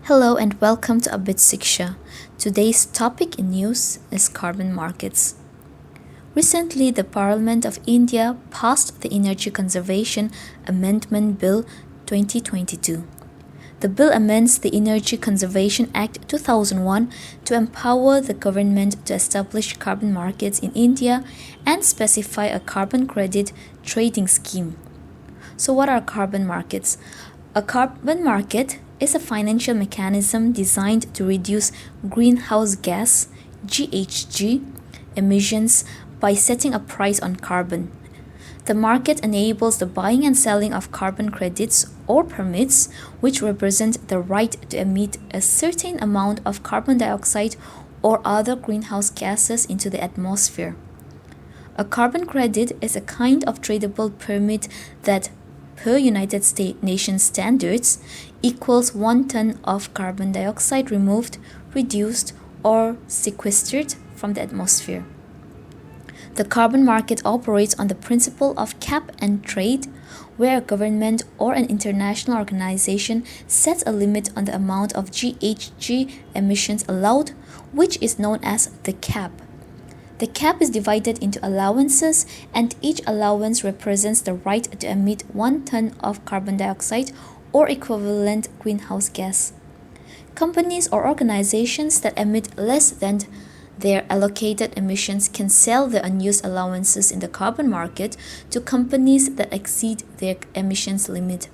Hello and welcome to APSC. Today's topic in news is carbon markets. Recently, the Parliament of India passed the Energy Conservation Amendment Bill 2022. The bill amends the Energy Conservation Act 2001 to empower the government to establish carbon markets in India and specify a carbon credit trading scheme. So what are carbon markets? A carbon market is a financial mechanism designed to reduce greenhouse gas (GHG) emissions by setting a price on carbon. The market enables the buying and selling of carbon credits or permits, which represent the right to emit a certain amount of carbon dioxide or other greenhouse gases into the atmosphere. A carbon credit is a kind of tradable permit that, per United Nations standards, equals 1 ton of carbon dioxide removed, reduced, or sequestered from the atmosphere. The carbon market operates on the principle of cap and trade, where a government or an international organization sets a limit on the amount of GHG emissions allowed, which is known as the cap. The cap is divided into allowances, and each allowance represents the right to emit 1 ton of carbon dioxide or equivalent greenhouse gas. Companies or organizations that emit less than their allocated emissions can sell the unused allowances in the carbon market to companies that exceed their emissions limit.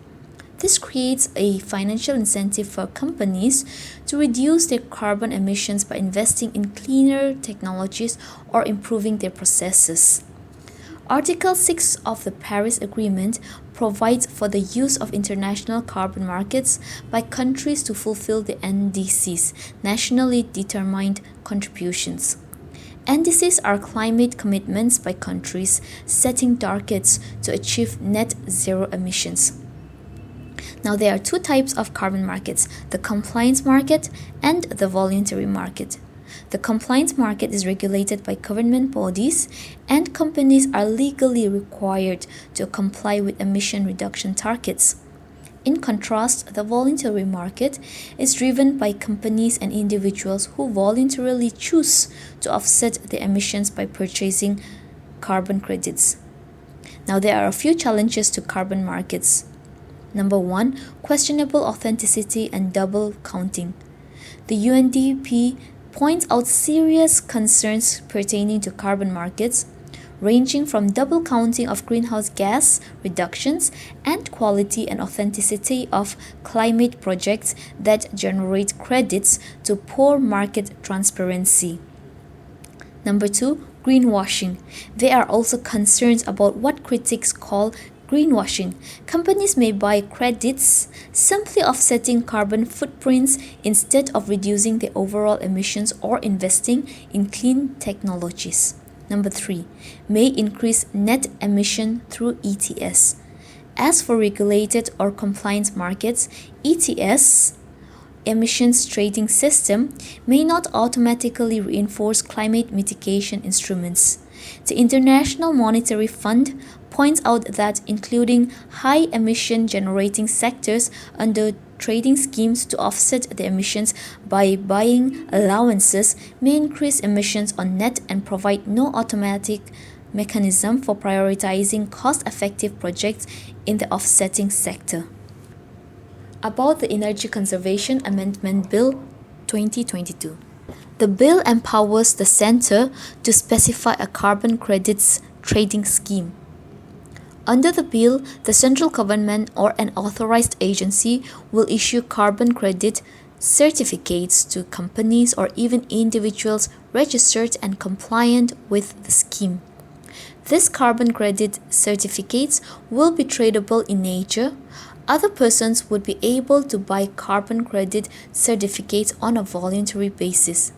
This creates a financial incentive for companies to reduce their carbon emissions by investing in cleaner technologies or improving their processes. Article 6 of the Paris Agreement provides for the use of international carbon markets by countries to fulfill the NDCs, nationally determined contributions. NDCs are climate commitments by countries setting targets to achieve net zero emissions. Now, there are two types of carbon markets: the compliance market and the voluntary market. The compliance market is regulated by government bodies, and companies are legally required to comply with emission reduction targets. In contrast, the voluntary market is driven by companies and individuals who voluntarily choose to offset their emissions by purchasing carbon credits. Now, there are a few challenges to carbon markets. Number 1, questionable authenticity and double counting. The UNDP points out serious concerns pertaining to carbon markets, ranging from double counting of greenhouse gas reductions and quality and authenticity of climate projects that generate credits to poor market transparency. Number 2, greenwashing. There are also concerns about what critics call greenwashing. Companies may buy credits simply offsetting carbon footprints instead of reducing their overall emissions or investing in clean technologies. Number 3, may increase net emission through ETS. As for regulated or compliance markets, ETS emissions trading system may not automatically reinforce climate mitigation instruments. The International Monetary Fund points out that including high emission generating sectors under trading schemes to offset the emissions by buying allowances may increase emissions on net and provide no automatic mechanism for prioritizing cost-effective projects in the offsetting sector. About the Energy Conservation Amendment Bill 2022. The bill empowers the Centre to specify a carbon credits trading scheme. Under the bill, the central government or an authorized agency will issue carbon credit certificates to companies or even individuals registered and compliant with the scheme. These carbon credit certificates will be tradable in nature. Other persons would be able to buy carbon credit certificates on a voluntary basis.